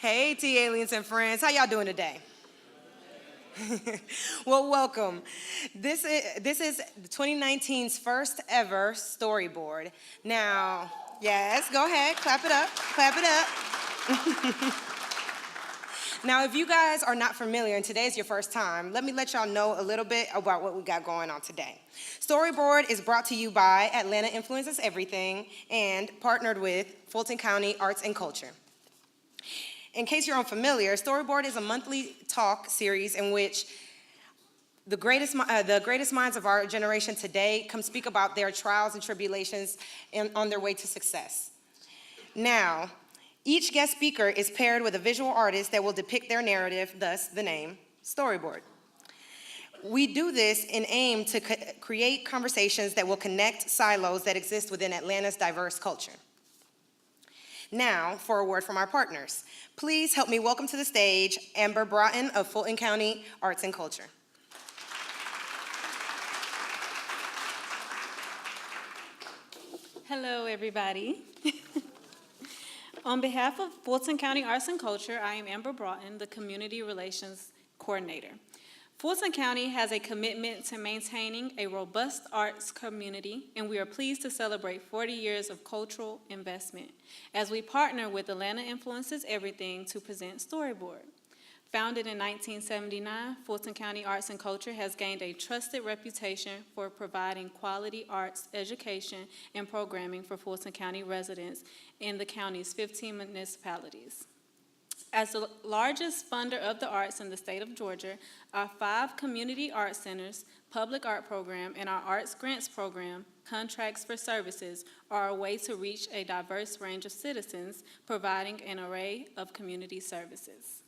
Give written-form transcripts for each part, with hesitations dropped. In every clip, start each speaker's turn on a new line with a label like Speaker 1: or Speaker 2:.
Speaker 1: Hey, T-Aliens and friends. How y'all doing today? Well, welcome. This is 2019's first ever Storyboard. Now, yes, go ahead, clap it up, clap it up. Now, if you guys are not familiar and today's your first time, let me let y'all know a little bit about what we got going on today. Storyboard is brought to you by Atlanta Influences Everything and partnered with Fulton County Arts and Culture. In case you're unfamiliar, Storyboard is a monthly talk series in which the greatest minds of our generation today come speak about their trials and tribulations on their way to success. Now, each guest speaker is paired with a visual artist that will depict their narrative, thus the name Storyboard. We do this in aim to create conversations that will connect silos that exist within Atlanta's diverse culture. Now, for a word from our partners. Please help me welcome to the stage Amber Broughton of Fulton County Arts and Culture.
Speaker 2: Hello, everybody. On behalf of Fulton County Arts and Culture, I am Amber Broughton, the Community Relations Coordinator. Fulton County has a commitment to maintaining a robust arts community, and we are pleased to celebrate 40 years of cultural investment as we partner with Atlanta Influences Everything to present Storyboard. Founded in 1979, Fulton County Arts and Culture has gained a trusted reputation for providing quality arts education and programming for Fulton County residents in the county's 15 municipalities. As the largest funder of the arts in the state of Georgia, our 5 community art centers, public art program, and our arts grants program, contracts for services, are a way to reach a diverse range of citizens, providing an array of community services.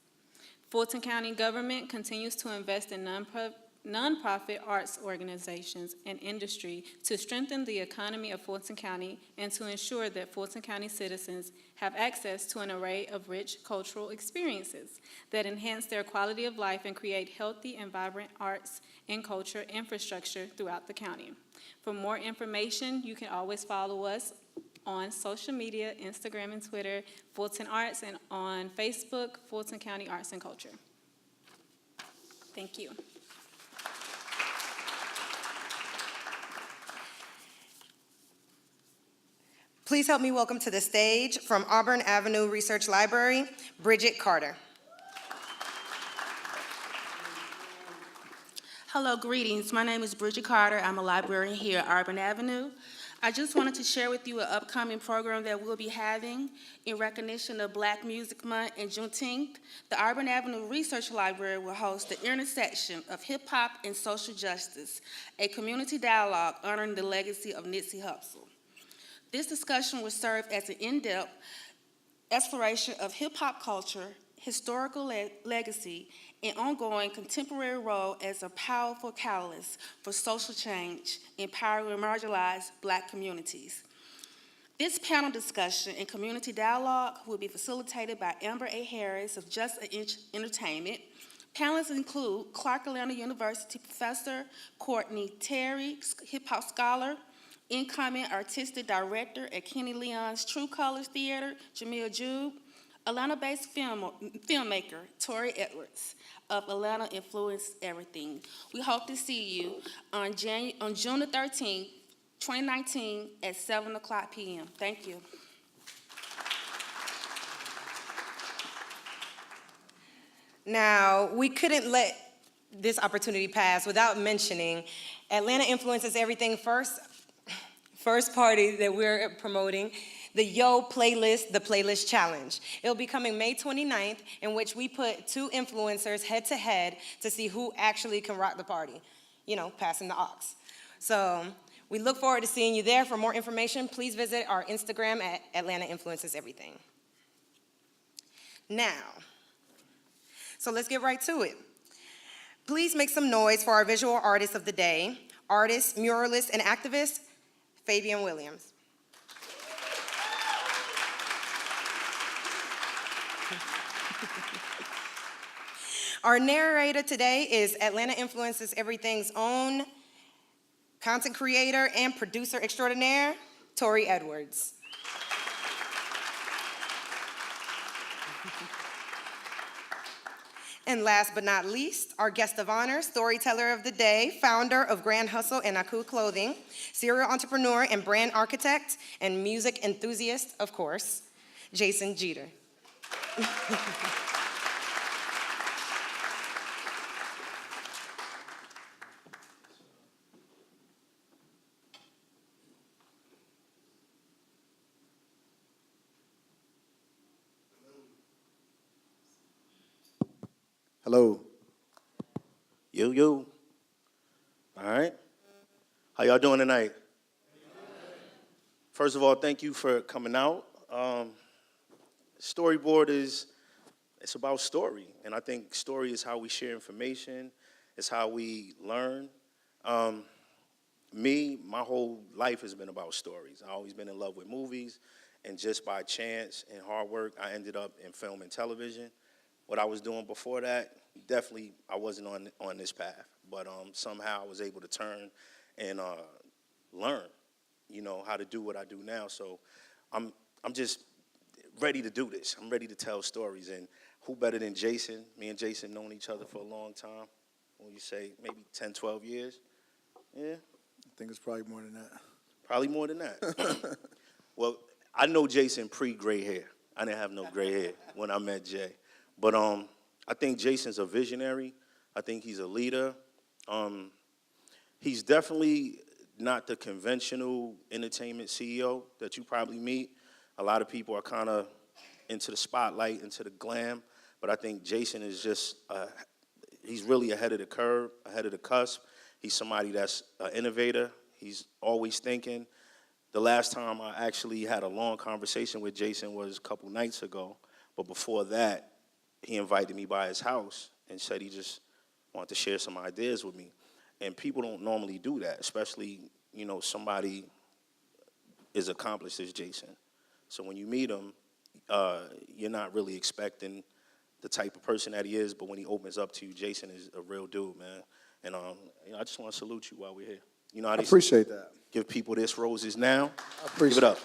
Speaker 2: Fulton County government continues to invest in nonprofit arts organizations and industry to strengthen the economy of Fulton County and to ensure that Fulton County citizens have access to an array of rich cultural experiences that enhance their quality of life and create healthy and vibrant arts and culture infrastructure throughout the county. For more information, you can always follow us on social media, Instagram and Twitter, Fulton Arts, and on Facebook, Fulton County Arts and Culture. Thank you.
Speaker 1: Please help me welcome to the stage from Auburn Avenue Research Library, Bridget Carter.
Speaker 3: Hello, greetings. My name is Bridget Carter. I'm a librarian here at Auburn Avenue. I just wanted to share with you an upcoming program that we'll be having in recognition of Black Music Month and Juneteenth. The Auburn Avenue Research Library will host the intersection of hip hop and social justice, a community dialogue honoring the legacy of Nipsey Hussle. This discussion will serve as an in-depth exploration of hip-hop culture, historical legacy, and ongoing contemporary role as a powerful catalyst for social change, empowering marginalized Black communities. This panel discussion and community dialogue will be facilitated by Amber A. Harris of Just an Inch Entertainment. Panelists include Clark Atlanta University professor Courtney Terry, hip-hop scholar, incoming artistic director at Kenny Leon's True Colors Theater, Jamil Jube, Atlanta-based filmmaker, Tory Edwards of Atlanta Influence Everything. We hope to see you on June the 13th, 2019 at 7:00 p.m. Thank you.
Speaker 1: Now, we couldn't let this opportunity pass without mentioning Atlanta Influences Everything first party that we're promoting, the Yo Playlist, the Playlist Challenge. It'll be coming May 29th, in which we put 2 influencers head to head to see who actually can rock the party, passing the aux. So we look forward to seeing you there. For more information, please visit our Instagram at Atlanta Influences Everything. Now, so let's get right to it. Please make some noise for our visual artist of the day, artist, muralist, and activist, Fabian Williams. Our narrator today is Atlanta Influences Everything's own content creator and producer extraordinaire, Tory Edwards. And last but not least, our guest of honor, storyteller of the day, founder of Grand Hustle and Aku Clothing, serial entrepreneur and brand architect, and music enthusiast, of course, Jason Geter.
Speaker 4: Hello. Yo, yo. All right. How y'all doing tonight? First of all, thank you for coming out. Storyboard it's about story. And I think story is how we share information. It's how we learn. My whole life has been about stories. I've always been in love with movies. And just by chance and hard work, I ended up in film and television. What I was doing before that, definitely I wasn't on this path. But somehow I was able to turn and learn, how to do what I do now. So I'm just ready to do this. I'm ready to tell stories. And who better than Jason? Me and Jason known each other for a long time. When you say maybe 10, 12 years? Yeah.
Speaker 5: I think it's probably more than that.
Speaker 4: Probably more than that. Well, I know Jason pre-gray hair. I didn't have no gray hair when I met Jay. But I think Jason's a visionary. I think he's a leader. He's definitely not the conventional entertainment CEO that you probably meet. A lot of people are kind of into the spotlight, into the glam. But I think Jason is just, he's really ahead of the curve, ahead of the cusp. He's somebody that's an innovator. He's always thinking. The last time I actually had a long conversation with Jason was a couple nights ago. But before that, he invited me by his house and said he just wanted to share some ideas with me. And people don't normally do that, especially, somebody as accomplished as Jason. So when you meet him, you're not really expecting the type of person that he is, but when he opens up to you, Jason is a real dude, man. And I just want to salute you while we're here. You know how
Speaker 5: I
Speaker 4: they
Speaker 5: appreciate that.
Speaker 4: give people this roses now?
Speaker 5: I appreciate
Speaker 4: Give it up.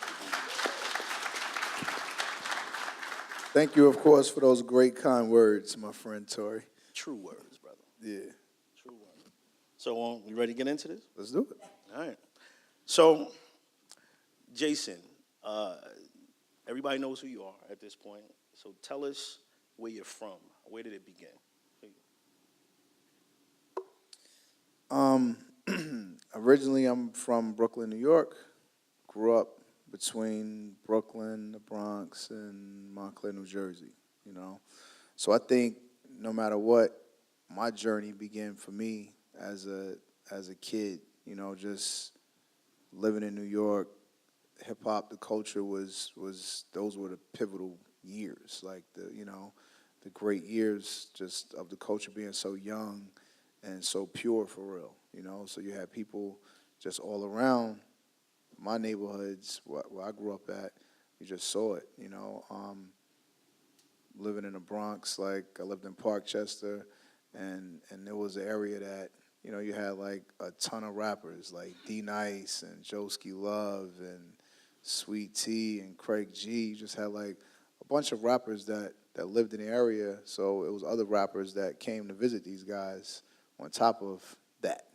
Speaker 5: Thank you, of course, for those great, kind words, my friend Tory.
Speaker 4: True words, brother.
Speaker 5: Yeah,
Speaker 4: True words. So we ready to get into this?
Speaker 5: let's do it.
Speaker 4: All right. So, Jason, everybody knows who you are at this point. So tell us where you're from. Where did it begin?
Speaker 5: Originally, I'm from Brooklyn, New York. Grew up between Brooklyn, the Bronx, and Montclair, New Jersey, So I think no matter what, my journey began for me as a kid, just living in New York. Hip hop, the culture was those were the pivotal years, like the great years just of the culture being so young and so pure for real, So you had people just all around my neighborhoods where I grew up at. You just saw it, living in the Bronx, like I lived in Parkchester, and there was an area that, you had like a ton of rappers like D-Nice and Joeski Love and Sweet T and Craig G. You just had like a bunch of rappers that lived in the area, so it was other rappers that came to visit these guys on top of that,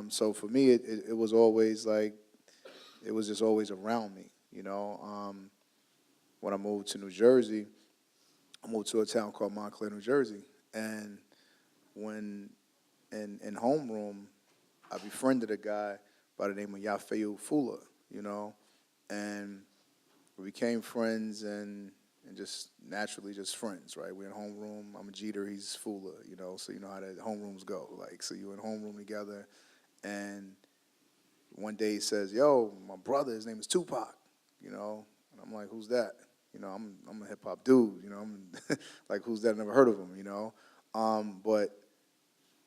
Speaker 5: So for me, it was always like, it was just always around me, When I moved to New Jersey, I moved to a town called Montclair, New Jersey, and when in homeroom, I befriended a guy by the name of Yafeu Fula, and we became friends and just naturally just friends, right? We're in homeroom. I'm a Geter, he's Fula, so you know how the homerooms go. Like, so you're in homeroom together, and one day he says, yo, my brother, his name is Tupac, and I'm like, who's that? I'm a hip-hop dude, I'm like, who's that? I never heard of him, but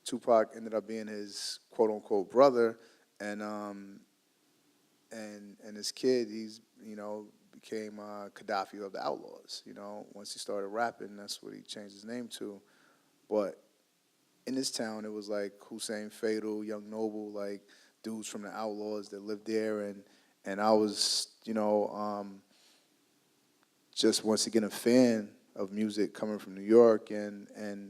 Speaker 5: Tupac ended up being his quote-unquote brother, and this kid, he's, became Gaddafi of the Outlaws, Once he started rapping, that's what he changed his name to. But in this town, it was like Hussein Fatal, Young Noble, like dudes from the Outlaws that lived there, and I was, just once again a fan of music coming from New York and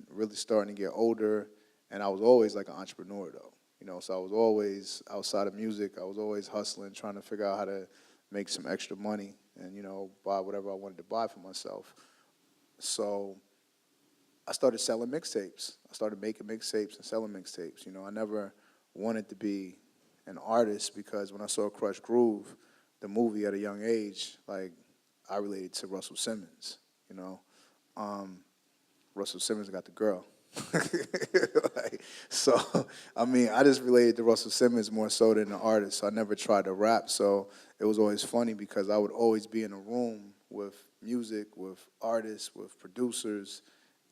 Speaker 5: really starting to get older. And I was always like an entrepreneur though, you know, so I was always outside of music. I was always hustling, trying to figure out how to make some extra money and, you know, buy whatever I wanted to buy for myself. So I started selling mixtapes. I started making mixtapes and selling mixtapes. You know, I never wanted to be an artist because when I saw Crush Groove, the movie at a young age, like, I related to Russell Simmons, you know. Russell Simmons got the girl. Like, so, I mean, I just related to Russell Simmons more so than an artist. So I never tried to rap. So it was always funny because I would always be in a room with music, with artists, with producers,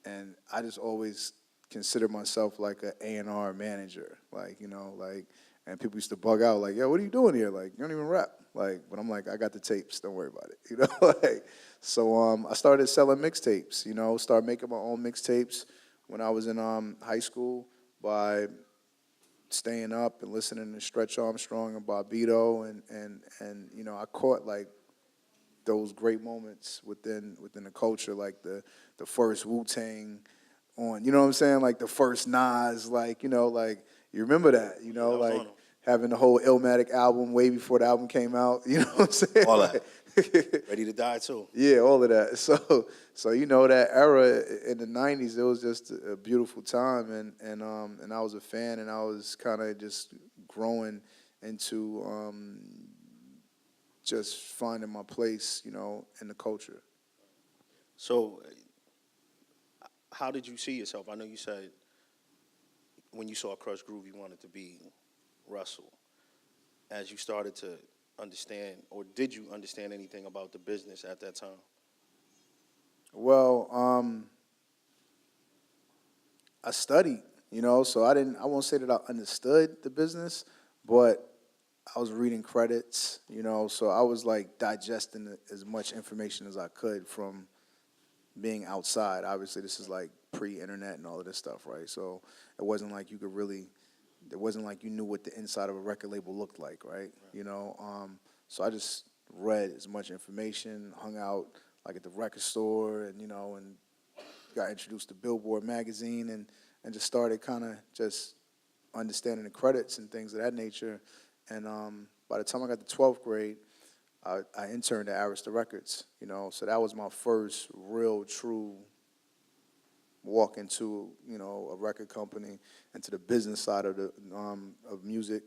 Speaker 5: and I just always considered myself like an A&R manager, like, you know, like, and people used to bug out, like, yo, what are you doing here? Like, you don't even rap. Like, but I'm like, I got the tapes, don't worry about it, you know? Like, so I started selling mixtapes, you know, started making my own mixtapes when I was in high school by staying up and listening to Stretch Armstrong and Bobbito, and you know, I caught, like, those great moments within the culture, like the first Wu-Tang on, you know what I'm saying? Like the first Nas, like, you know, like, you remember that, you know,
Speaker 4: Yeah, I was
Speaker 5: like
Speaker 4: on 'em.
Speaker 5: having the whole Illmatic album way before the album came out, you know what I'm saying?
Speaker 4: All that.
Speaker 5: Like,
Speaker 4: Ready to Die too.
Speaker 5: yeah, all of that. So you know, that era in the '90s, it was just a beautiful time, and I was a fan, and I was kind of just growing into just finding my place, you know, in the culture.
Speaker 4: So, how did you see yourself? I know you said when you saw Crush Groove, you wanted to be Russell. As you started to understand, or did you understand anything about the business at that time?
Speaker 5: Well, I studied, you know, so I won't say that I understood the business, but I was reading credits, you know, so I was like digesting as much information as I could from being outside. Obviously, this is like pre-internet and all of this stuff, right? So it wasn't like you could really, it wasn't like you knew what the inside of a record label looked like, right? You know, so I just read as much information, hung out like at the record store, and you know, and got introduced to Billboard magazine, and just started kind of just understanding the credits and things of that nature. And by the time I got to 12th grade, I interned at Arista Records, you know, so that was my first real, true walk into, you know, a record company, into the business side of the of music,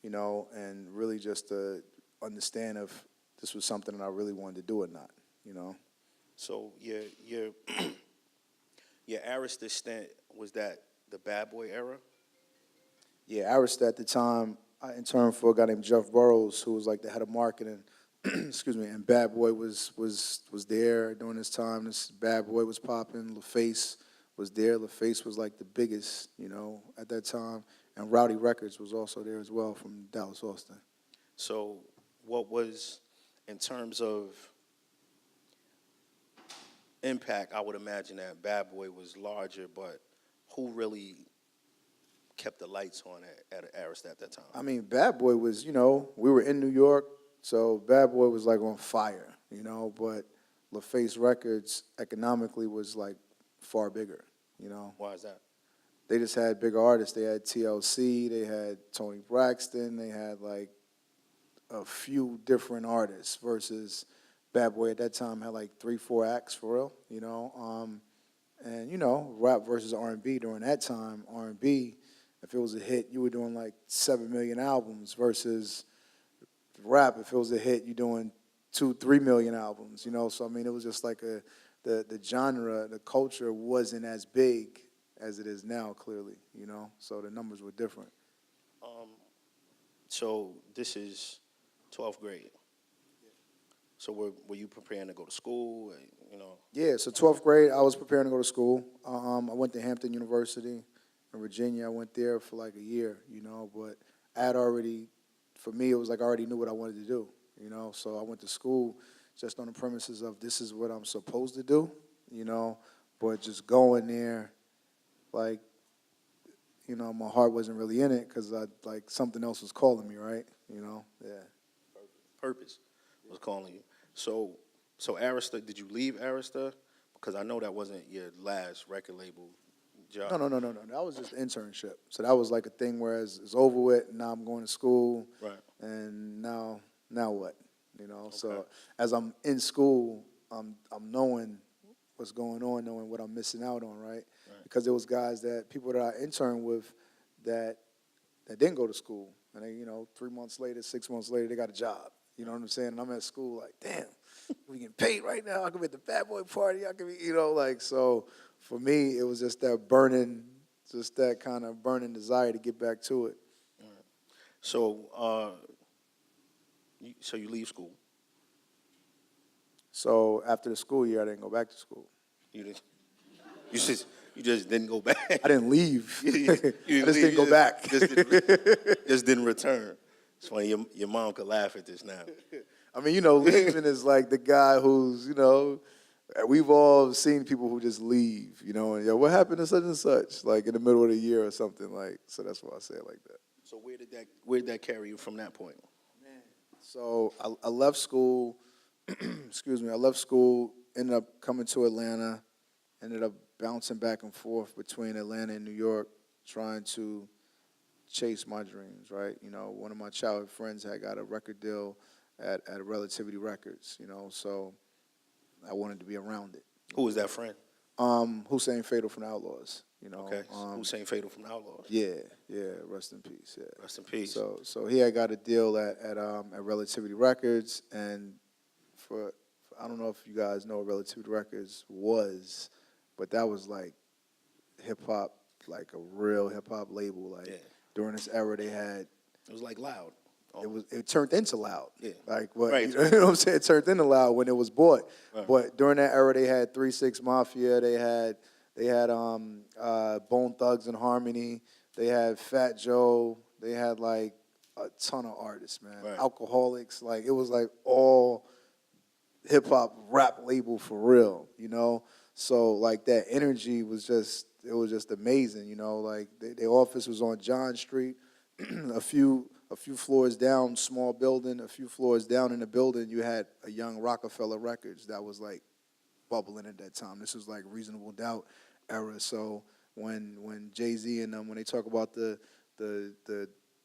Speaker 5: you know, and really just to understand if this was something that I really wanted to do or not, you know.
Speaker 4: So your Arista stint, was that the Bad Boy era?
Speaker 5: Yeah, Arista at the time, I interned for a guy named Jeff Burrows, who was like the head of marketing. Excuse me, and Bad Boy was there during this time. This Bad Boy was popping. LaFace was there. LaFace was like the biggest, you know, at that time. And Rowdy Records was also there as well from Dallas, Austin.
Speaker 4: So what was, in terms of impact, I would imagine that Bad Boy was larger, but who really kept the lights on at Arista at that time?
Speaker 5: I mean, Bad Boy was, you know, we were in New York, so Bad Boy was like on fire, you know, but LaFace Records economically was like far bigger, you know.
Speaker 4: Why is that?
Speaker 5: They just had bigger artists. They had TLC, they had Tony Braxton, they had like a few different artists versus Bad Boy at that time had like 3-4 acts for real, you know. And you know, rap versus R&B during that time, R&B, if it was a hit, you were doing like 7 million albums versus rap, if it was a hit, you're doing 2-3 million albums, you know. So I mean, it was just like the genre, the culture wasn't as big as it is now, clearly, you know. So the numbers were different.
Speaker 4: So this is 12th grade. So were you preparing to go to school? You know.
Speaker 5: Yeah, so 12th grade, I was preparing to go to school. I went to Hampton University in Virginia. I went there for like a year, you know, but I had already, for me, it was like I already knew what I wanted to do, you know. So I went to school just on the premises of this is what I'm supposed to do, you know, but just going there, like, you know, my heart wasn't really in it because like something else was calling me, right, you know, yeah.
Speaker 4: Purpose was calling you. So Arista, did you leave Arista Because I know that wasn't your last record label job.
Speaker 5: No. That was just internship. So that was like a thing where it's over with. Now I'm going to school.
Speaker 4: Right.
Speaker 5: And now what? You know.
Speaker 4: Okay.
Speaker 5: So as I'm in school, I'm knowing what's going on, knowing what I'm missing out on, right? Because there was people that I interned with that didn't go to school, and they, 3 months later, 6 months later, they got a job. You know what I'm saying? And I'm at school like, damn, we getting paid right now. I could be at the Fat Boy party. I could be, so for me, it was just that kind of burning desire to get back to it.
Speaker 4: So, so you leave school.
Speaker 5: So after the school year, I didn't go back to school.
Speaker 4: You just didn't go back.
Speaker 5: I didn't leave.
Speaker 4: You
Speaker 5: I just didn't go back.
Speaker 4: Just didn't return. It's funny, your mom could laugh at this now.
Speaker 5: I mean, leaving is like the guy who's, we've all seen people who just leave, and what happened to such and such, like in the middle of the year or something, like, so that's why I say it like that.
Speaker 4: So where did that carry you from that point?
Speaker 5: So I left school, excuse me, I left school, ended up coming to Atlanta, ended up bouncing back and forth between Atlanta and New York, trying to chase my dreams, right? One of my childhood friends had got a record deal at Relativity Records, so I wanted to be around it.
Speaker 4: Who was that friend?
Speaker 5: Hussein Fatal from the Outlaws,
Speaker 4: Okay, Hussein Fatal from the Outlaws.
Speaker 5: Yeah, rest in peace, yeah.
Speaker 4: Rest in peace.
Speaker 5: So he had got a deal at Relativity Records, and for I don't know if you guys know what Relativity Records was, but that was like hip-hop, like a real hip-hop label, like.
Speaker 4: Yeah.
Speaker 5: During this era, they had.
Speaker 4: It was like Loud.
Speaker 5: It turned into Loud.
Speaker 4: Yeah.
Speaker 5: Like what?
Speaker 4: Right.
Speaker 5: You know what I'm saying? It turned into Loud when it was bought.
Speaker 4: Right.
Speaker 5: But during that era, they had 3 6 Mafia. They had Bone Thugs and Harmony. They had Fat Joe. They had like a ton of artists, man.
Speaker 4: Right.
Speaker 5: Alcoholics. Like it was like all hip hop rap label for real. So like that energy was just. It was just amazing, like their office was on John Street, a few floors down, small building, a few floors down in the building, you had a young Rockefeller Records that was like bubbling at that time. This was like Reasonable Doubt era. So when Jay-Z and them, when they talk about the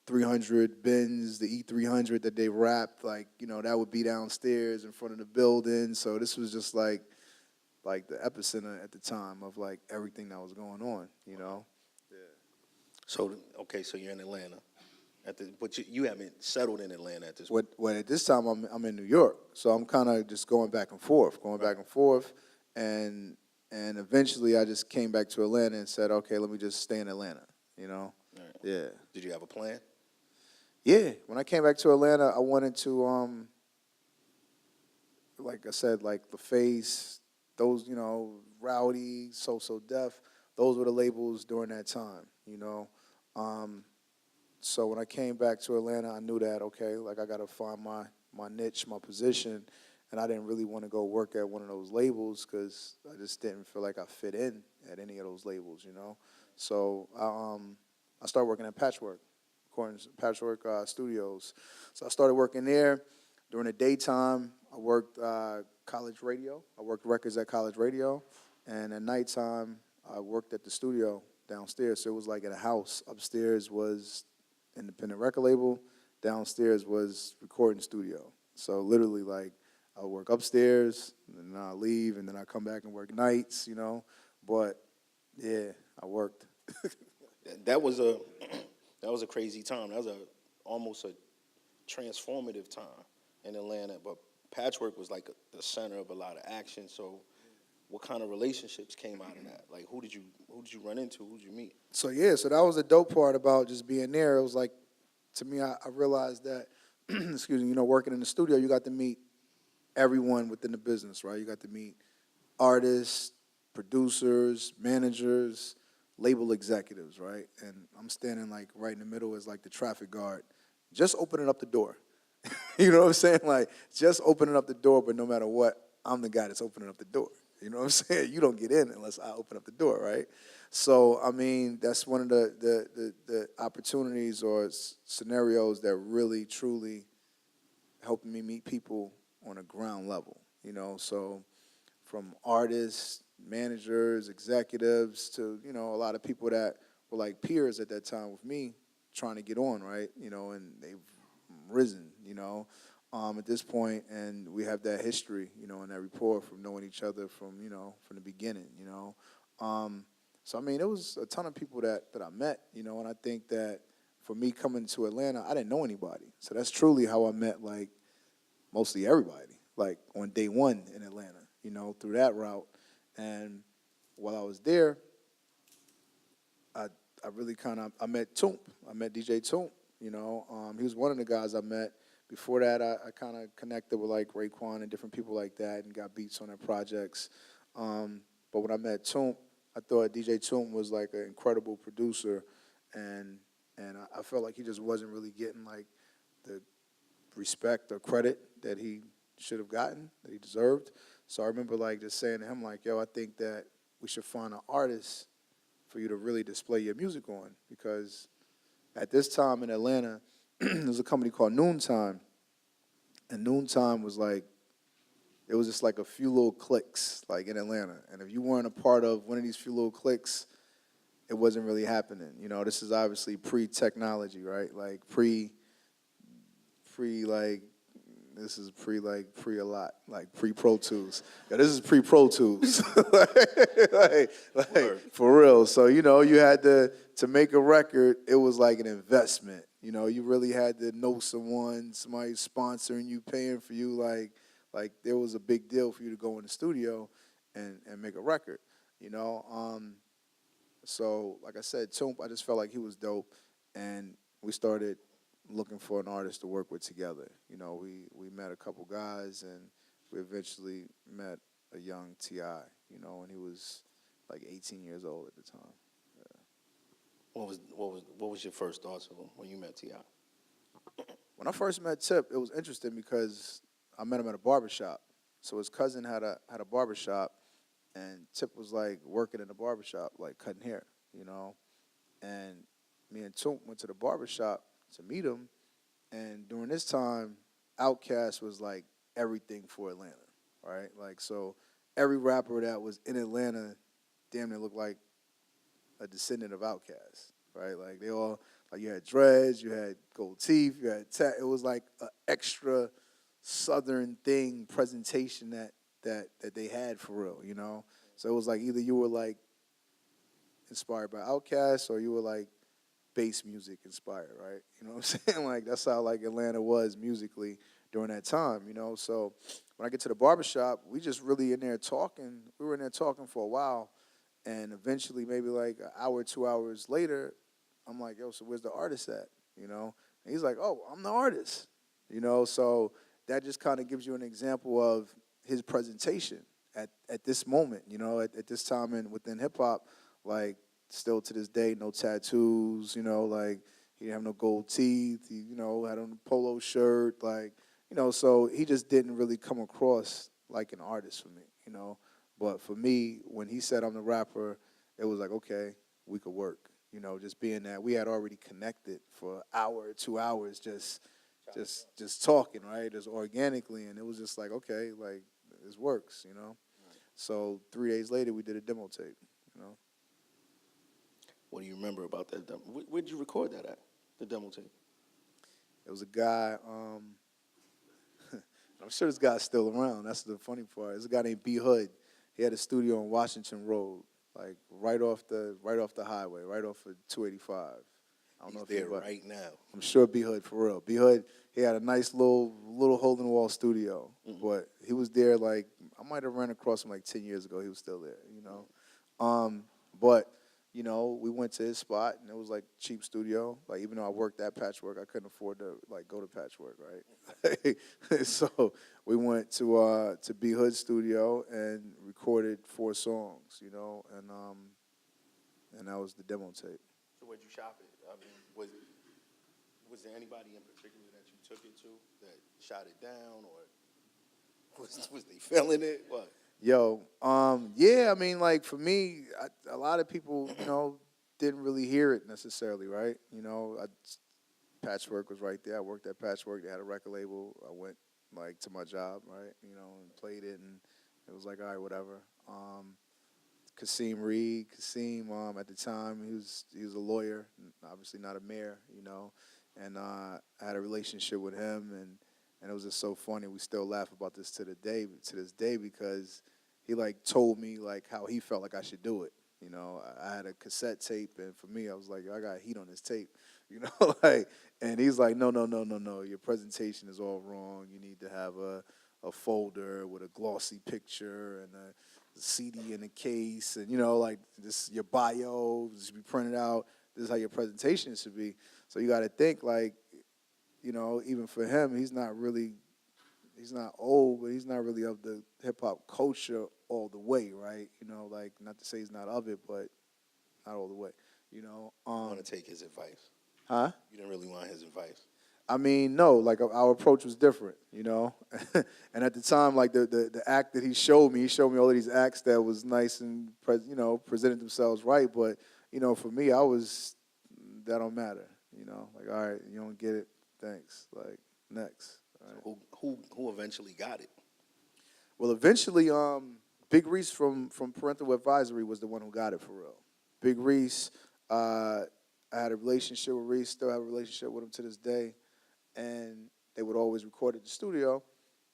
Speaker 5: 300 Benz, the E300 that they rapped, like, that would be downstairs in front of the building. So this was just like the epicenter at the time of like everything that was going on, Yeah.
Speaker 4: So okay, so you're in Atlanta, but you haven't settled in Atlanta at this point.
Speaker 5: Well, at this time I'm in New York, so I'm kind of just going back and forth, and eventually I just came back to Atlanta and said, okay, let me just stay in Atlanta,
Speaker 4: Right.
Speaker 5: Yeah.
Speaker 4: Did you have a plan?
Speaker 5: Yeah. When I came back to Atlanta, I wanted to, like I said, like LaFace. Those, Rowdy, So Def, those were the labels during that time, So when I came back to Atlanta, I knew that, okay, like I got to find my niche, my position, and I didn't really want to go work at one of those labels because I just didn't feel like I fit in at any of those labels, So I started working at Patchwork Studios. So I started working there. During the daytime, I worked college radio. I worked records at college radio. And at nighttime, I worked at the studio downstairs. So it was like in a house. Upstairs was independent record label. Downstairs was recording studio. So literally, like, I work upstairs, and then I leave, and then I come back and work nights, But, yeah, I worked.
Speaker 4: That was a crazy time. That was almost a transformative time in Atlanta, but Patchwork was like the center of a lot of action. So what kind of relationships came out of that? Like, who did you run into? Who did you meet?
Speaker 5: So that was the dope part about just being there. It was like, to me, I realized that, excuse me, working in the studio, you got to meet everyone within the business, right? You got to meet artists, producers, managers, label executives, right? And I'm standing like right in the middle as like the traffic guard, just opening up the door. You know what I'm saying? Like, just opening up the door, but no matter what, I'm the guy that's opening up the door. You know what I'm saying? You don't get in unless I open up the door, right? So, I mean, that's one of the opportunities or scenarios that really, truly helped me meet people on a ground level, So from artists, managers, executives to, a lot of people that were like peers at that time with me trying to get on, right? And they've risen, at this point, and we have that history, and that rapport from knowing each other from the beginning, So, I mean, there was a ton of people that I met, and I think that for me coming to Atlanta, I didn't know anybody. So that's truly how I met, like, mostly everybody, like, on day one in Atlanta, through that route. And while I was there, I really I met Toomp. I met DJ Toomp, he was one of the guys I met. Before that, I kind of connected with, like, Raekwon and different people like that and got beats on their projects. But when I met Toomp, I thought DJ Toomp was, like, an incredible producer, and I felt like he just wasn't really getting, like, the respect or credit that he should have gotten, that he deserved. So I remember, like, just saying to him, like, yo, I think that we should find an artist for you to really display your music on, because at this time in Atlanta, there was a company called Noontime, and Noontime was like, it was just like a few little cliques, like, in Atlanta. And if you weren't a part of one of these few little cliques, it wasn't really happening. This is obviously pre-technology, right? Like, pre a lot, like pre-Pro Tools. Yeah, this is pre-Pro Tools, like for real. So, you had to make a record, it was like an investment. You really had to know somebody sponsoring you, paying for you, like there was a big deal for you to go in the studio and make a record, So, like I said, Toomp, I just felt like he was dope, and we started looking for an artist to work with together. We met a couple guys, and we eventually met a young T.I., and he was like 18 years old at the time. Yeah.
Speaker 4: What was your first thoughts of him when you met T.I.?
Speaker 5: When I first met Tip, it was interesting because I met him at a barbershop. So his cousin had a barbershop, and Tip was like working in the barbershop, like cutting hair, And me and Toomp went to the barbershop to meet him, and during this time, Outkast was like everything for Atlanta, right? Like, so every rapper that was in Atlanta damn near looked like a descendant of Outkast, right? Like, they all, like, you had dreads, you had gold teeth, you had it was like an extra Southern thing, presentation that they had for real, So it was like either you were like inspired by Outkast or you were like bass music inspired, right? You know what I'm saying? Like, that's how, like, Atlanta was musically during that time, So when I get to the barbershop, we just really in there talking. We were in there talking for a while, and eventually maybe like an hour, 2 hours later, I'm like, yo, so where's the artist at, And he's like, oh, I'm the artist, So that just kind of gives you an example of his presentation at this moment, at this time within hip-hop, like, still to this day, no tattoos, like, he didn't have no gold teeth, he, had on a polo shirt, like, so he just didn't really come across like an artist for me, But for me, when he said I'm the rapper, it was like, okay, we could work, just being that we had already connected for an hour, 2 hours, just talking, right, just organically, and it was just like, okay, like, this works, So 3 days later, we did a demo tape,
Speaker 4: What do you remember about that demo? Where'd you record that at, the demo tape?
Speaker 5: It was a guy, I'm sure this guy's still around. That's the funny part. There's a guy named B. Hood. He had a studio on Washington Road, like right off the highway, right off of 285. I don't know if
Speaker 4: He's there right now.
Speaker 5: I'm sure B. Hood, for real. B. Hood, he had a nice little hole-in-the-wall studio, but he was there, like, I might have ran across him like 10 years ago. He was still there, But, we went to his spot, and it was, like, cheap studio. Like, even though I worked at Patchwork, I couldn't afford to, like, go to Patchwork, right? So we went to B. Hood's studio and recorded 4 songs, and that was the demo tape.
Speaker 4: So where'd you shop it? I mean, was there anybody in particular that you took it to that shot it down, or was they feeling it? What?
Speaker 5: Yo, yeah, I mean, like, for me, a lot of people, didn't really hear it necessarily, right? Patchwork was right there. I worked at Patchwork. They had a record label. I went, like, to my job, right, and played it, and It was like, all right, whatever. Kasim, at the time, he was a lawyer, obviously not a mayor, and I had a relationship with him, and it was just so funny. We still laugh about this to this day, because he like told me like how he felt like I should do it. I had a cassette tape, and for me, I was like, I got heat on this tape, like, and he's like, no, no, no, no, no, your presentation is all wrong. You need to have a folder with a glossy picture and a CD in a case, and like this, your bio should be printed out. This is how your presentation should be. So you got to think like, even for him, he's not old, but he's not really of the hip hop culture all the way, right? Like, not to say he's not of it, but not all the way.
Speaker 4: Want to take his advice?
Speaker 5: Huh?
Speaker 4: You didn't really want his advice.
Speaker 5: I mean, no, like our approach was different, and at the time, like the act that he showed me all of these acts that was nice and presented themselves right. But for me, that don't matter. Like, all right, you don't get it, thanks. Like, next. All right.
Speaker 4: Who eventually got it?
Speaker 5: Well, eventually, Big Reese from Parental Advisory was the one who got it for real. Big Reese, I had a relationship with Reese, still have a relationship with him to this day. And they would always record at the studio,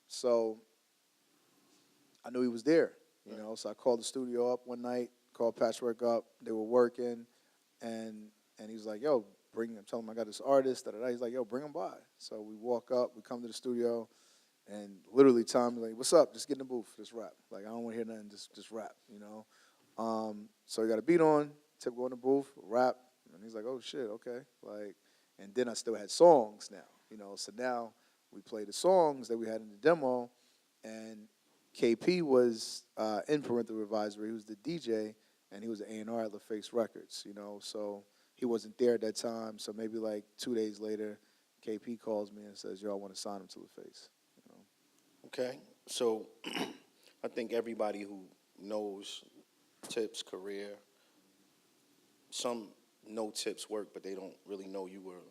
Speaker 5: so I knew he was there, So I called the studio up one night, called Patchwork up. They were working, and he was like, "Yo, bring him." Tell him I got this artist. He's like, "Yo, bring him by." So we walk up, we come to the studio, and literally Tom's like, "What's up? Just get in the booth, just rap. Like, I don't want to hear nothing, just rap, So he got a beat on. Tip go in the booth, rap, and he's like, "Oh shit, okay." Like, and then I still had songs now. So now we play the songs that we had in the demo, and KP was in Parental Advisory. He was the DJ, and he was an A&R at LaFace Records, So he wasn't there at that time. So maybe like 2 days later, KP calls me and says, "Yo, I want to sign him to LaFace."
Speaker 4: Okay, so I think everybody who knows Tip's career, some know Tip's work, but they don't really know you were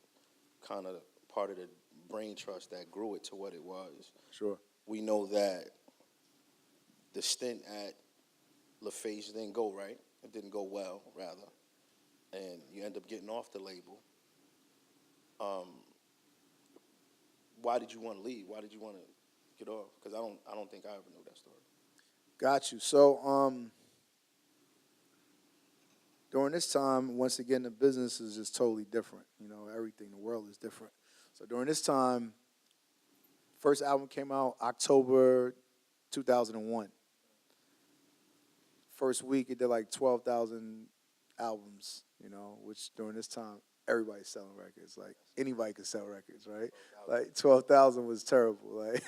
Speaker 4: kind of part of the brain trust that grew it to what it was.
Speaker 5: Sure.
Speaker 4: We know that the stint at LaFace didn't go right. It didn't go well, rather. And you end up getting off the label. Why did you want to leave? Why did you want to get off? Because I don't think I ever knew that story.
Speaker 5: Got you. So during this time, once again, the business is just totally different. Everything, the world is different. So during this time, first album came out October 2001. First week, it did like 12,000 albums, which during this time, everybody's selling records. Like, anybody could sell records, right? Like, 12,000 was terrible. Like,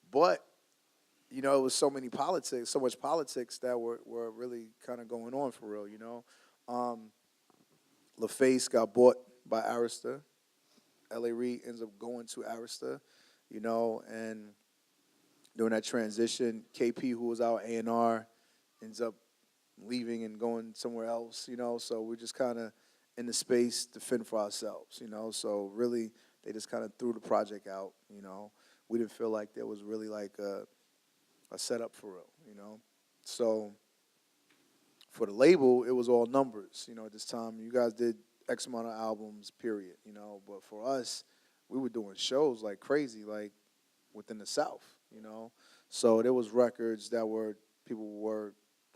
Speaker 5: but, it was so much politics that were really kind of going on for real, LaFace got bought by Arista. L.A. Reid ends up going to Arista, and during that transition, KP, who was our A&R, ends up leaving and going somewhere else, so we're just kind of in the space to fend for ourselves, so really they just kind of threw the project out, we didn't feel like there was really like a setup for real, so for the label, it was all numbers, at this time. You guys did X amount of albums, period, but for us, we were doing shows like crazy, like within the South, so there was records that people were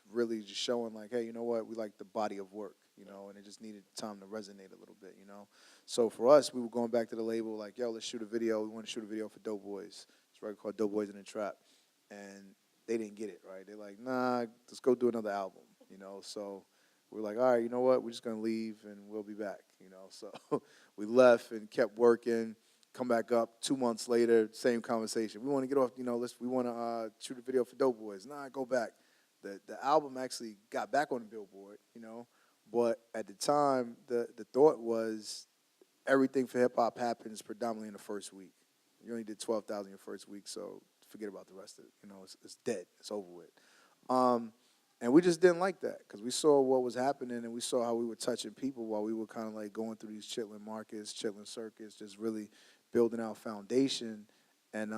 Speaker 5: really just showing like, hey, you know what, we like the body of work, and it just needed time to resonate a little bit, So for us, we were going back to the label like, yo, let's shoot a video. We want to shoot a video for Dope Boys. It's a record called Dope Boys in the Trap. And they didn't get it, right? They're like, nah, let's go do another album, So we're like, all right, you know what, we're just going to leave and we'll be back, So we left and kept working, come back up 2 months later, same conversation. We want to get off, we want to shoot a video for Dope Boys. Nah, go back. The album actually got back on the Billboard, but at the time, the thought was everything for hip-hop happens predominantly in the first week. You only did 12,000 your first week, so forget about the rest of it. It's dead. It's over with. And we just didn't like that because we saw what was happening and we saw how we were touching people while we were kind of like going through these chitlin markets, chitlin circuits, just really building our foundation. And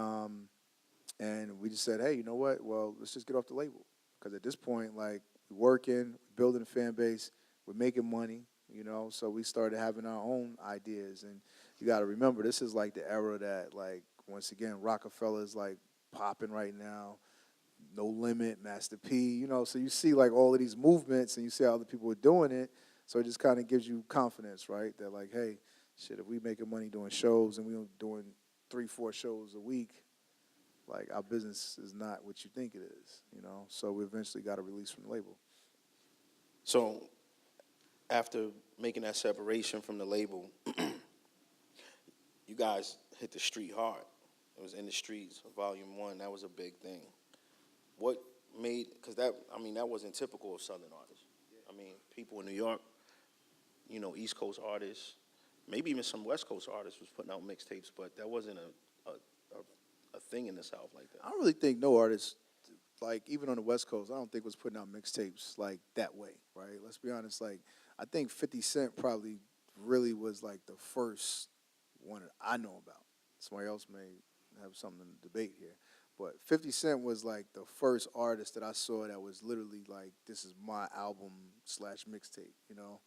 Speaker 5: And we just said, hey, you know what? Well, let's just get off the label. Because at this point, like, we're working, building a fan base, we're making money, you know? So we started having our own ideas. And you got to remember, this is like the era that, like, once again, Rockefeller's, like, popping right now. No Limit, Master P, you know? So you see, like, all of these movements, and you see how other people are doing it. So it just kind of gives you confidence, right? That, like, hey, shit, if we making money doing shows and we're doing 3-4 shows a week, like, our business is not what you think it is, you know? So we eventually got a release from the label.
Speaker 4: So after making that separation from the label, you guys hit the street hard. It was In the Streets, Volume 1. That was a big thing. What made, because that wasn't typical of Southern artists. I mean, people in New York, you know, East Coast artists, maybe even some West Coast artists was putting out mixtapes, but that wasn't a thing in the South like that.
Speaker 5: I don't really think no artist, like, even on the West Coast, I don't think was putting out mixtapes, like, that way, right? Let's be honest, like, I think 50 Cent probably really was, like, the first one that I know about. Somebody else may have something to debate here. But 50 Cent was, like, the first artist that I saw that was literally, like, this is my album / mixtape, you know?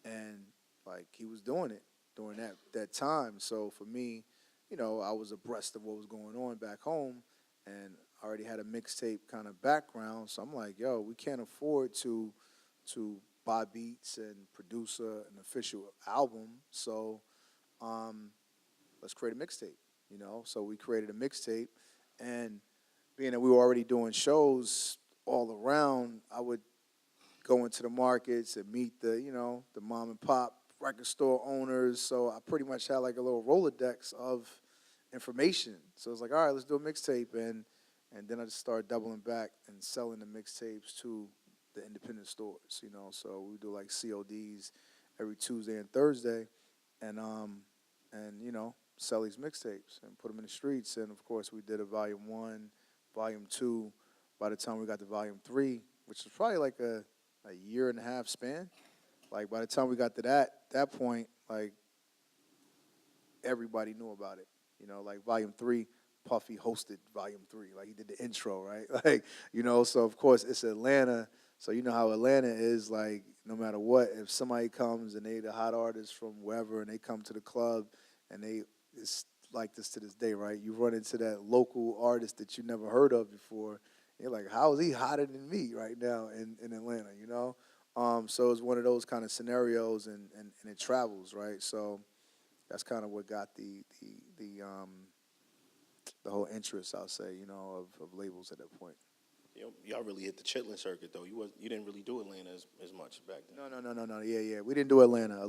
Speaker 5: And, like, he was doing it during that time. So for me, you know, I was abreast of what was going on back home, and I already had a mixtape kind of background. So I'm like, yo, we can't afford to buy beats and produce an official album. So let's create a mixtape, you know? So we created a mixtape, and being that we were already doing shows all around, I would go into the markets and meet the mom and pop record store owners. So I pretty much had like a little Rolodex of information. So it's like, all right, let's do a mixtape. And then I just started doubling back and selling the mixtapes to the independent stores, you know. So we do like CODs every Tuesday and Thursday, and you know, sell these mixtapes and put them in the streets. And of course, we did a Volume 1, Volume 2. By the time we got to Volume 3, which was probably like a year and a half span, like by the time we got to that point, like everybody knew about it. You know, like Volume 3, Puffy hosted Volume 3. Like he did the intro, right? Like, you know, so of course it's Atlanta. So you know how Atlanta is, like, no matter what, if somebody comes and they the hot artist from wherever and they come to the club and it's like this to this day, right? You run into that local artist that you never heard of before. You're like, how is he hotter than me right now in Atlanta, you know? So it's one of those kind of scenarios, and it travels, right? So that's kind of what got the whole interest, I'll say, you know, of labels at that point.
Speaker 4: Y'all really hit the chitlin circuit, though. You didn't really do Atlanta as much back then.
Speaker 5: No. Yeah. We didn't do Atlanta.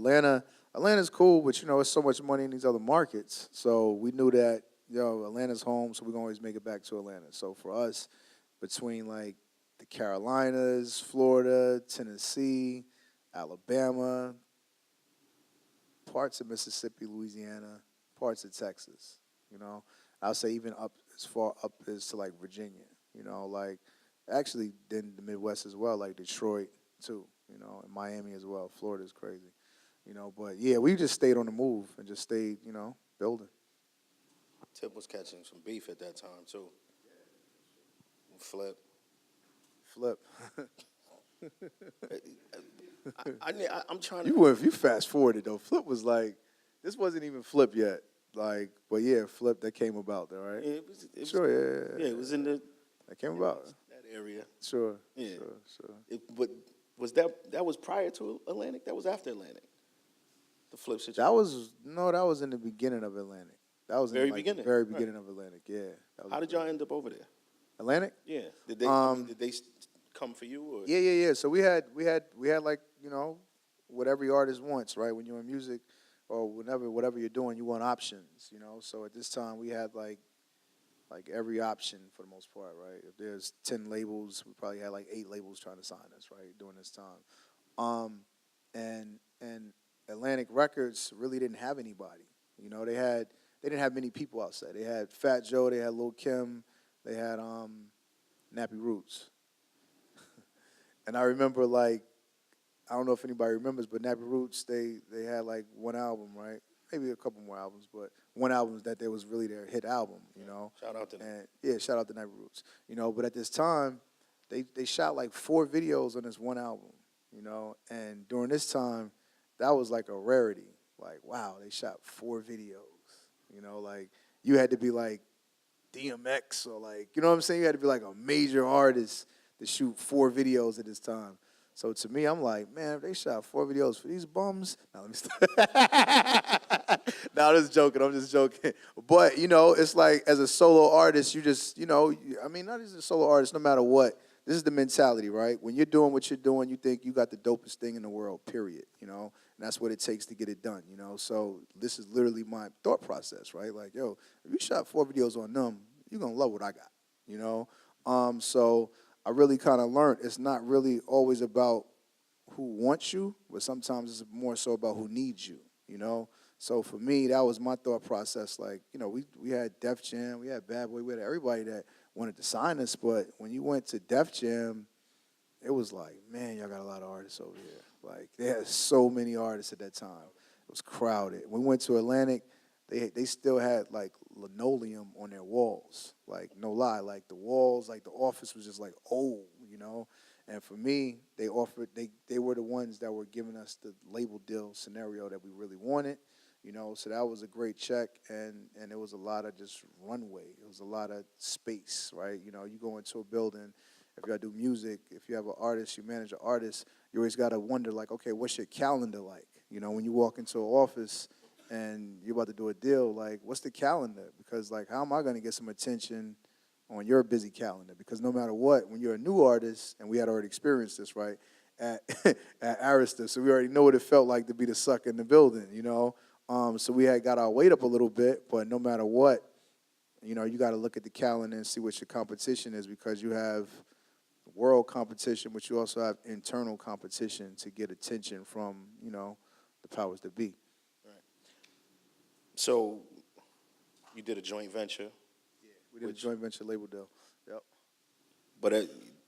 Speaker 5: Atlanta's cool, but, you know, it's so much money in these other markets. So we knew that, Atlanta's home, so we're going to always make it back to Atlanta. So for us, between, like, the Carolinas, Florida, Tennessee, Alabama, parts of Mississippi, Louisiana, parts of Texas, you know. I'll say even up as far up as to, like, Virginia, you know, like, actually then the Midwest as well, like Detroit too, you know, and Miami as well. Florida's crazy, you know. But, yeah, we just stayed on the move and just stayed, you know, building.
Speaker 4: Tip was catching some beef at that time, too. Flip. I'm trying to.
Speaker 5: If you fast forwarded though, Flip was like, this wasn't even Flip yet. Like, but yeah, Flip that came about though, right?
Speaker 4: Yeah, it was,
Speaker 5: Yeah,
Speaker 4: it was in the
Speaker 5: that came about
Speaker 4: that area.
Speaker 5: Sure.
Speaker 4: Yeah.
Speaker 5: Sure.
Speaker 4: But was that was prior to Atlantic? That was after Atlantic. The Flip situation.
Speaker 5: That was in the beginning of Atlantic. That was
Speaker 4: Very
Speaker 5: in, like,
Speaker 4: beginning,
Speaker 5: the very
Speaker 4: right.
Speaker 5: beginning of Atlantic. Yeah.
Speaker 4: How did y'all end up over there?
Speaker 5: Atlantic?
Speaker 4: Yeah. Did they did they come for you or?
Speaker 5: Yeah. So we had like, you know, what every artist wants, right? When you're in music or whatever you're doing, you want options, you know. So at this time we had like every option for the most part, right? If there's 10 labels, we probably had like 8 labels trying to sign us, right, during this time. And Atlantic Records really didn't have anybody. You know, they didn't have many people outside. They had Fat Joe, they had Lil Kim, they had Nappy Roots. And I remember, like, I don't know if anybody remembers, but Nappy Roots, they had like one album, right? maybe a couple more albums, but one album that there was really their hit album, you know.
Speaker 4: Shout out to them.
Speaker 5: And yeah, shout out to Night Roots, you know. But at this time, they shot like 4 videos on this one album, you know. And during this time, that was like a rarity. Like, wow, they shot 4 videos, you know. Like, you had to be like DMX or like, you know what I'm saying? You had to be like a major artist to shoot 4 videos at this time. So to me, I'm like, man, if they shot 4 videos for these bums, now let me stop. No, I'm just joking. I'm just joking. But, you know, it's like as a solo artist, you just, you know, I mean, not as a solo artist, no matter what, this is the mentality, right? When you're doing what you're doing, you think you got the dopest thing in the world, period, you know? And that's what it takes to get it done, you know? So this is literally my thought process, right? Like, yo, if you shot 4 videos on them, you're going to love what I got, you know? So I really kind of learned it's not really always about who wants you, but sometimes it's more so about who needs you, you know? So for me, that was my thought process. Like, you know, we had Def Jam, we had Bad Boy, we had everybody that wanted to sign us, but when you went to Def Jam, it was like, man, y'all got a lot of artists over here. Like, they had so many artists at that time. It was crowded. When we went to Atlantic, they still had, like, linoleum on their walls. Like, no lie. Like, the walls, like, the office was just, like, old, you know? And for me, they were the ones that were giving us the label deal scenario that we really wanted, you know? So that was a great check, and it was a lot of just runway. It was a lot of space, right? You know, you go into a building, if you got to do music, if you have an artist, you manage an artist, you always got to wonder, like, okay, what's your calendar like? You know, when you walk into an office and you're about to do a deal, like, what's the calendar? Because, like, how am I going to get some attention on your busy calendar? Because no matter what, when you're a new artist, and we had already experienced this, right, at Arista, so we already know what it felt like to be the sucker in the building, you know? So we had got our weight up a little bit, but no matter what, you know, you got to look at the calendar and see what your competition is, because you have world competition, but you also have internal competition to get attention from, you know, the powers that be.
Speaker 4: Right. So you did a joint venture.
Speaker 5: Yeah, we did a joint venture label deal. Yep.
Speaker 4: But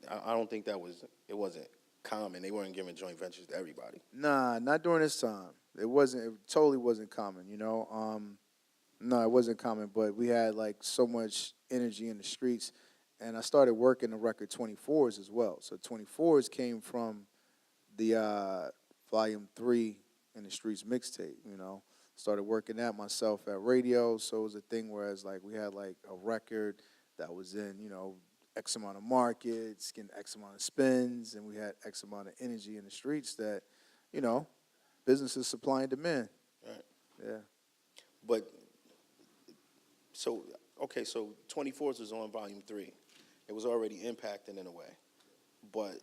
Speaker 4: I don't think it wasn't common. They weren't giving joint ventures to everybody.
Speaker 5: Nah, not during this time. It totally wasn't common, you know. No, it wasn't common, but we had like so much energy in the streets. And I started working the record 24s as well. So 24s came from the Volume 3 in the Streets mixtape, you know. Started working that myself at radio. So it was a thing where it's like we had like a record that was in, you know, X amount of markets, getting X amount of spins, and we had X amount of energy in the streets that, you know, business is supply and demand.
Speaker 4: Right.
Speaker 5: Yeah.
Speaker 4: But, so 24s was on Volume 3. It was already impacting in a way. But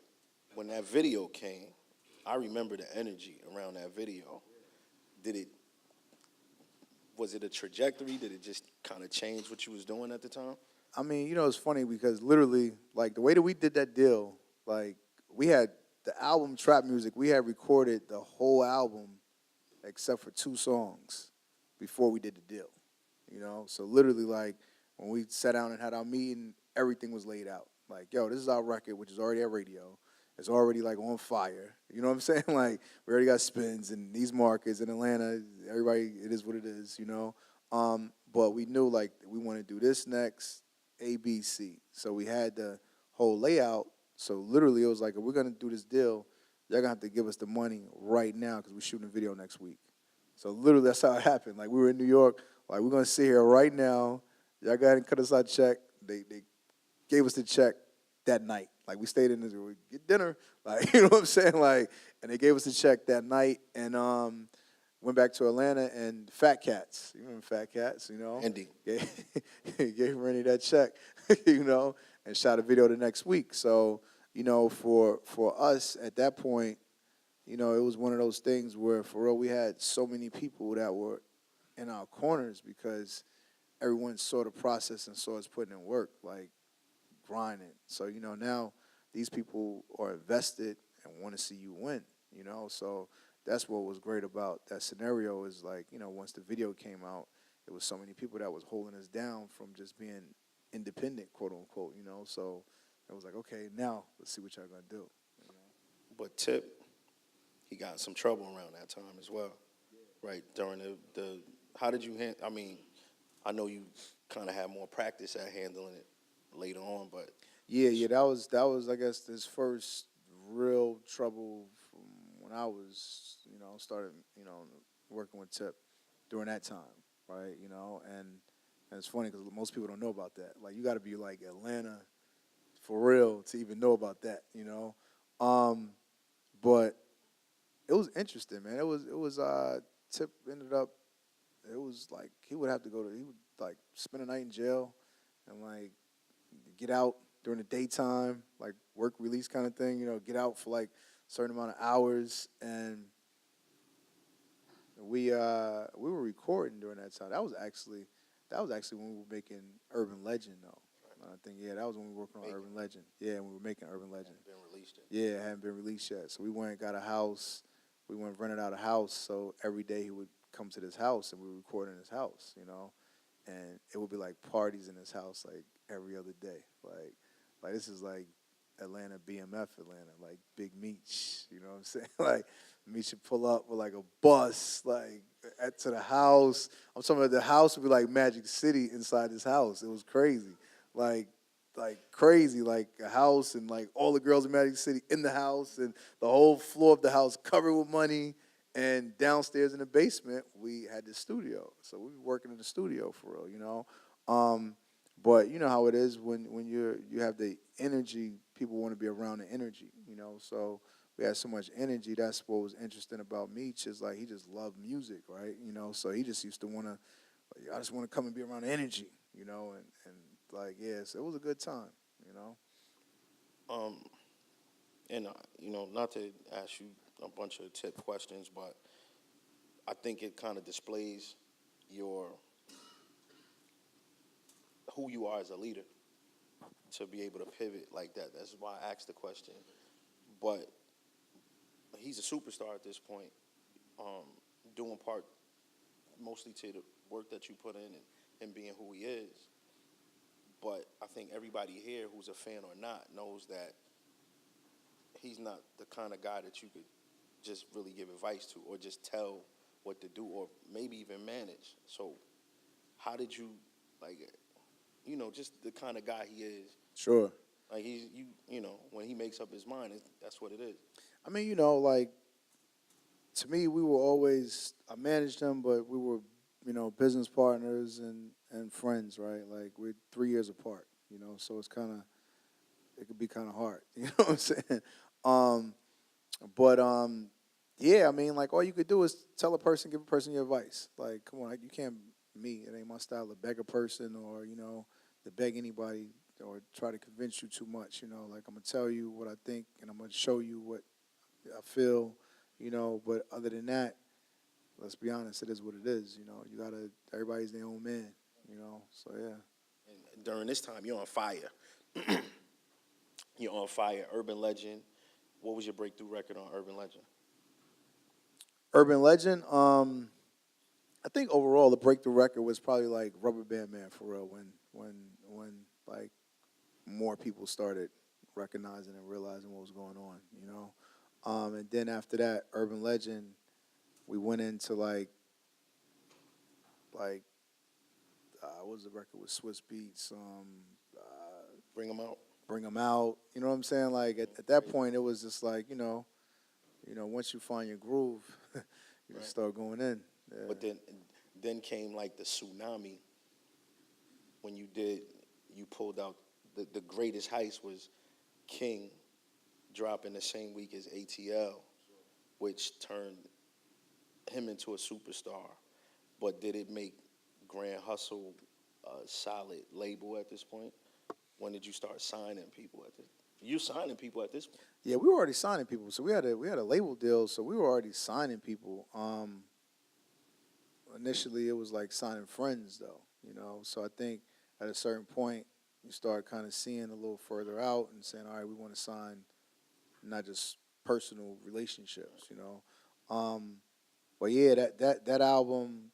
Speaker 4: when that video came, I remember the energy around that video. Was it a trajectory? Did it just kind of change what you was doing at the time?
Speaker 5: I mean, you know, it's funny because literally, like, the way that we did that deal, like, we had the album Trap Music, we had recorded the whole album except for 2 songs before we did the deal, you know? So literally, like, when we sat down and had our meeting, everything was laid out. Like, yo, this is our record, which is already at radio. It's already, like, on fire. You know what I'm saying? Like, we already got spins in these markets in Atlanta. Everybody, it is what it is, you know? But we knew, like, we want to do this next, A, B, C. So we had the whole layout. So literally, it was like, if we're going to do this deal, y'all going to have to give us the money right now because we're shooting a video next week. So literally, that's how it happened. Like, we were in New York. Like, we're going to sit here right now. Y'all go ahead and cut us our check. They gave us the check that night. Like, we stayed in this, we get dinner, like, you know what I'm saying? Like, and they gave us the check that night and went back to Atlanta, and Fat Cats, you remember Fat Cats, you know?
Speaker 4: Indeed.
Speaker 5: Gave Rennie that check, you know, and shot a video the next week. So, you know, for us at that point, you know, it was one of those things where, for real, we had so many people that were in our corners because everyone saw the process and saw us putting in work, like, grinding. So, you know, now these people are invested and want to see you win, you know? So that's what was great about that scenario is, like, you know, once the video came out, it was so many people that was holding us down from just being independent, quote unquote, you know? So it was like, okay, now let's see what y'all gonna do. You know?
Speaker 4: But Tip, he got in some trouble around that time as well. right, during the how did you I mean, I know you kind of had more practice at handling it later on, but
Speaker 5: Yeah, that was I guess this first real trouble from when I was, started, working with Tip during that time, right? And it's funny because most people don't know about that. Like you got to be like Atlanta for real to even know about that. But it was interesting, man. It was Tip ended up. It was like he would have to go to. He would like spend a night in jail, and like get out during the daytime, like work release kind of thing. Get out for like a certain amount of hours, and we were recording during that time. That was actually when we were making Urban Legend, though. I think that was when we were working on Urban Legend. Yeah, we were making Urban Legend.
Speaker 4: been released it.
Speaker 5: Yeah, it hadn't been released yet. So we went and got a house. We went and rented out a house. So every day he would come to this house and we would record in his house. And it would be like parties in his house like every other day. Like this is like Atlanta BMF Atlanta, like Big Meech. You know what I'm saying? Like Meech would pull up with like a bus, like to the house. I'm talking about the house would be like Magic City inside his house. It was crazy. Like crazy, like a house and like all the girls in Magic City in the house and the whole floor of the house covered with money. And downstairs in the basement, we had the studio. So we were working in the studio for real. But you know how it is when you have the energy, people want to be around the energy. So we had so much energy. That's what was interesting about Meech is like he just loved music, right? So he just used to want to, I just want to come and be around the energy, and like, yeah, so it was a good time.
Speaker 4: And not to ask you a bunch of tip questions, but I think it kind of displays your who you are as a leader to be able to pivot like that. That's why I asked the question. But he's a superstar at this point, doing part mostly to the work that you put in and him being who he is. But I think everybody here who's a fan or not knows that he's not the kind of guy that you could just really give advice to or just tell what to do or maybe even manage. So how did you, like, just the kind of guy he is?
Speaker 5: Sure.
Speaker 4: Like when he makes up his mind, that's what it is.
Speaker 5: I mean, like, to me, we were always, I managed him, but we were, business partners and friends, right? Like, we're 3 years apart, so it could be kind of hard, you know what I'm saying? But yeah, I mean, like, all you could do is give a person your advice. Like, come on, like, you can't, it ain't my style to beg a person or, to beg anybody or try to convince you too much, like, I'm going to tell you what I think and I'm going to show you what I feel, but other than that, let's be honest, it is what it is, everybody's their own man, so yeah.
Speaker 4: And during this time, you're on fire. You're on fire. Urban Legend. What was your breakthrough record on Urban Legend?
Speaker 5: Urban Legend, I think overall the breakthrough record was probably like Rubber Band Man for real when like more people started recognizing and realizing what was going on, and then after that, Urban Legend, we went into like what was the record with Swiss Beats?
Speaker 4: Bring them out.
Speaker 5: Bring them out. You know what I'm saying? Like at that point, it was just like once you find your groove, you just start going in. Yeah.
Speaker 4: But then came like the tsunami. When you pulled out the greatest heist was King dropping the same week as ATL, which turned him into a superstar. But did it make Grand Hustle a solid label at this point? When did you start signing people at this? You signing people at this point?
Speaker 5: Yeah, we were already signing people. So we had a label deal. So we were already signing people. Initially, it was like signing friends, though. So I think at a certain point, you start kind of seeing a little further out and saying, all right, we want to sign not just personal relationships. But yeah, that album,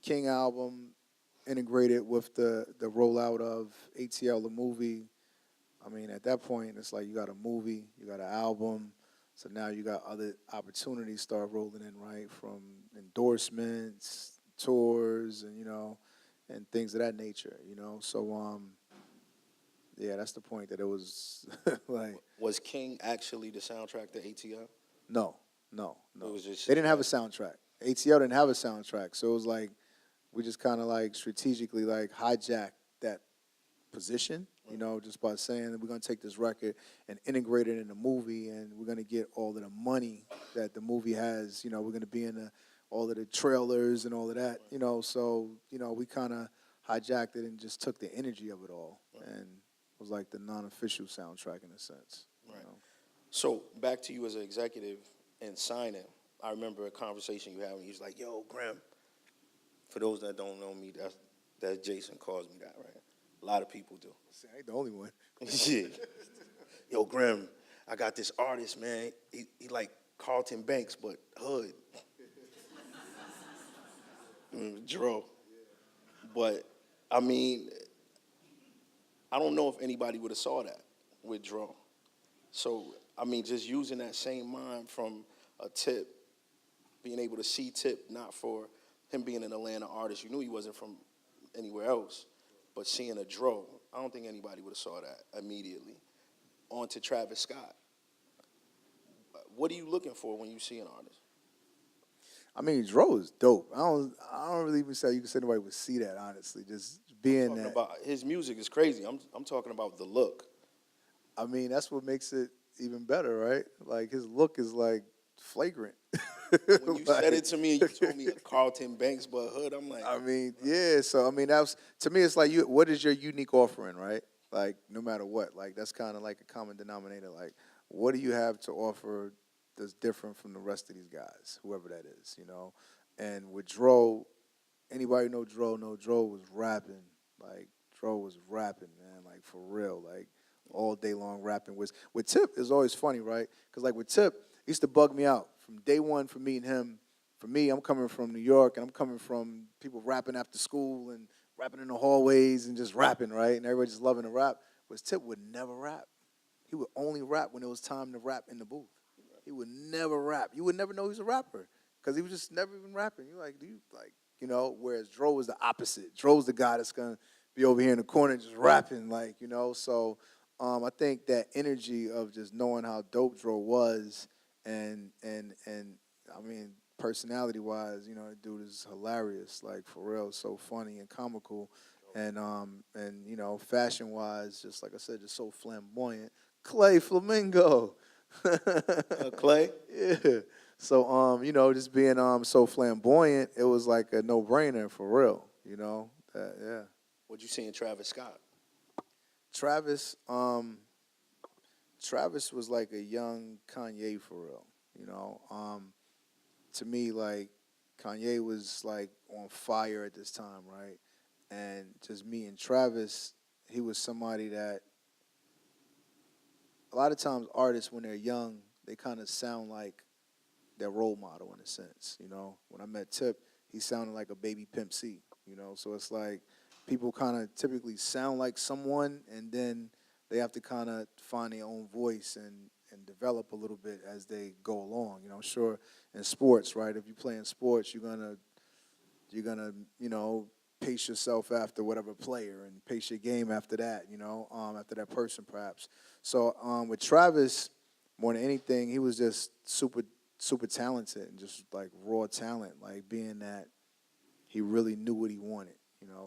Speaker 5: King album, integrated with the rollout of ATL the movie. I mean, at that point, it's like you got a movie, you got an album, So now you got other opportunities start rolling in, right? From endorsements, tours, and and things of that nature, So yeah, that's the point that it was like
Speaker 4: Was King actually the soundtrack to ATL?
Speaker 5: no, no, no.
Speaker 4: It was just
Speaker 5: They didn't have a soundtrack. ATL didn't have a soundtrack, so it was like we just kind of like strategically like hijacked that position, just by saying that we're gonna take this record and integrate it in the movie, and we're gonna get all of the money that the movie has. We're gonna be in all of the trailers and all of that. So we kind of hijacked it and just took the energy of it all, and it was like the non-official soundtrack in a sense.
Speaker 4: Right. So back to you as an executive and signing. I remember a conversation you had when he was like, "Yo, Graham." For those that don't know me, that Jason calls me that, right? A lot of people do.
Speaker 5: See, I ain't the only one.
Speaker 4: Yeah. Yo, Graham, I got this artist, man. He like Carlton Banks, but hood. Dro. But, I mean, I don't know if anybody would have saw that with Dro. So, I mean, just using that same mind from a Tip, being able to see Tip, not for him being an Atlanta artist. You knew he wasn't from anywhere else. But seeing a Dro, I don't think anybody would have saw that immediately. On to Travis Scott. What are you looking for when you see an artist?
Speaker 5: I mean, Dro is dope. I don't really even say you can say nobody would see that, honestly. Just being
Speaker 4: Talking
Speaker 5: that.
Speaker 4: about his music is crazy. I'm talking about the look.
Speaker 5: I mean, that's what makes it even better, right? Like his look is like flagrant.
Speaker 4: When you said it to me and you told me a Carlton Banks but hood, I'm like,
Speaker 5: I mean, yeah. So I mean, to me, it's like what is your unique offering, right? Like no matter what, like that's kind of like a common denominator. Like, what do you have to offer that's different from the rest of these guys, whoever that is, And with Dro, anybody know Dro was rapping. Like Dro was rapping, man, like for real, like all day long rapping. With Tip is always funny, right? Because like with Tip, he used to bug me out from day one for meeting him. For me, I'm coming from New York, and I'm coming from people rapping after school and rapping in the hallways and just rapping, right? And everybody just loving to rap. But Tip would never rap. He would only rap when it was time to rap in the booth. He would never rap. You would never know he was a rapper because he was just never even rapping. You're like, whereas Dro was the opposite. Dro's the guy that's going to be over here in the corner just rapping, So I think that energy of just knowing how dope Dro was and I mean, personality-wise, the dude is hilarious, like for real, so funny and comical, and fashion-wise, just like I said, just so flamboyant. Clay Flamingo.
Speaker 4: Clay?
Speaker 5: Yeah. So just being so flamboyant, it was like a no-brainer for real, yeah.
Speaker 4: What'd you see in Travis Scott?
Speaker 5: Travis was like a young Kanye for real, to me, like, Kanye was, like, on fire at this time, right? And just me and Travis, he was somebody that a lot of times artists, when they're young, they kind of sound like their role model in a sense, When I met Tip, he sounded like a baby Pimp C, So it's like people kind of typically sound like someone, and then they have to kind of find their own voice and develop a little bit as they go along. Sure, in sports, right? If you play in sports, you're gonna pace yourself after whatever player and pace your game after that. After that person, perhaps. So with Travis, more than anything, he was just super talented and just like raw talent. Like being that he really knew what he wanted.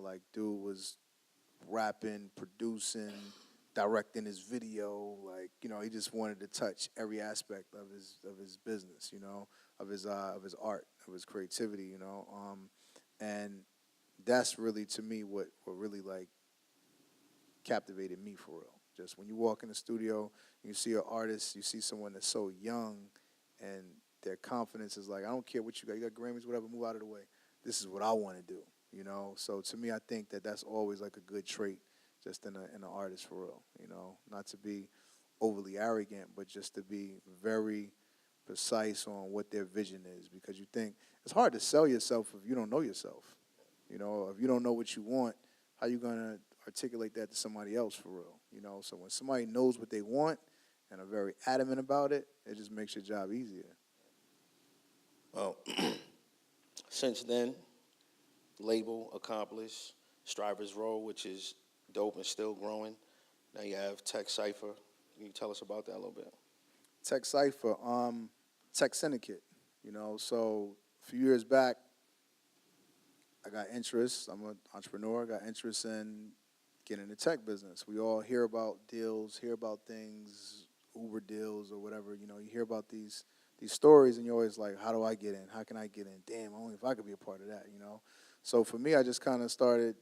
Speaker 5: Like dude was rapping, producing, directing his video, like he just wanted to touch every aspect of his business, of his art, of his creativity, and that's really to me what really like captivated me for real. Just when you walk in the studio, you see an artist, you see someone that's so young, and their confidence is like, I don't care what you got Grammys, whatever, move out of the way. This is what I want to do, So to me, I think that that's always like a good trait. Just in an artist for real, not to be overly arrogant, but just to be very precise on what their vision is. Because you think it's hard to sell yourself if you don't know yourself. If you don't know what you want, how you gonna articulate that to somebody else for real? So when somebody knows what they want and are very adamant about it, it just makes your job easier.
Speaker 4: Well, since then, label accomplished, Striver's Row, which is dope and still growing. Now you have Tech Cypher. Can you tell us about that a little bit?
Speaker 5: Tech Cypher, Tech Syndicate, so a few years back, I got interest. I'm an entrepreneur. I got interest in getting in the tech business. We all hear about deals, hear about things, Uber deals or whatever. You hear about these stories, and you're always like, how do I get in? How can I get in? Damn, only if I could be a part of that, So for me, I just kind of started,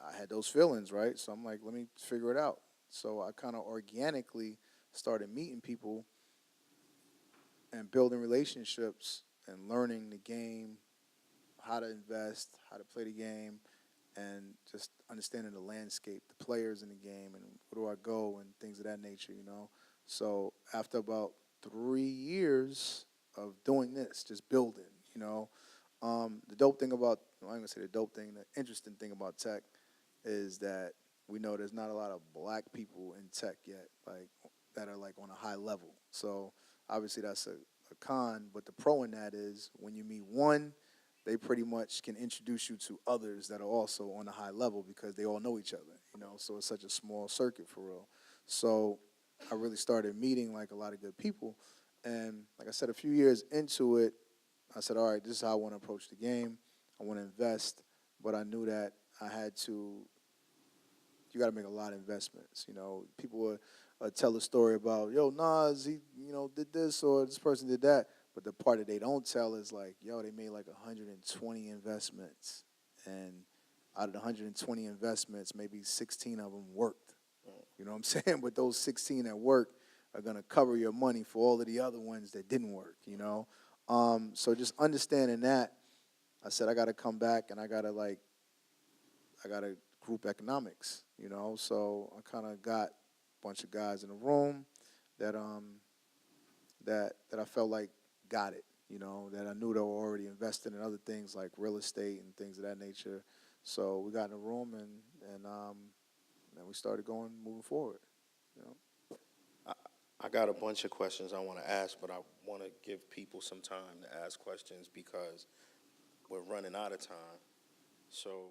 Speaker 5: I had those feelings, right? So I'm like, let me figure it out. So I kind of organically started meeting people and building relationships and learning the game, how to invest, how to play the game, and just understanding the landscape, the players in the game, and where do I go, and things of that nature, So after about 3 years of doing this, just building, the dope thing about, well, I'm going to say the dope thing, the interesting thing about tech is that we know there's not a lot of black people in tech yet, that are on a high level. So obviously that's a con, but the pro in that is when you meet one, they pretty much can introduce you to others that are also on a high level because they all know each other, so it's such a small circuit for real. So I really started meeting a lot of good people, and like I said, a few years into it, I said, all right, this is how I want to approach the game. I want to invest, but I knew that you got to make a lot of investments. People would tell a story about, yo, Nas, he, did this or this person did that. But the part that they don't tell is they made 120 investments. And out of the 120 investments, maybe 16 of them worked. You know what I'm saying? But those 16 that worked are going to cover your money for all of the other ones that didn't work, So just understanding that, I said I got to come back and I got to group economics, So I kind of got a bunch of guys in the room that I felt like got it, that I knew they were already invested in other things like real estate and things of that nature. So we got in a room and then we started moving forward.
Speaker 4: I got a bunch of questions I want to ask, but I want to give people some time to ask questions because we're running out of time. So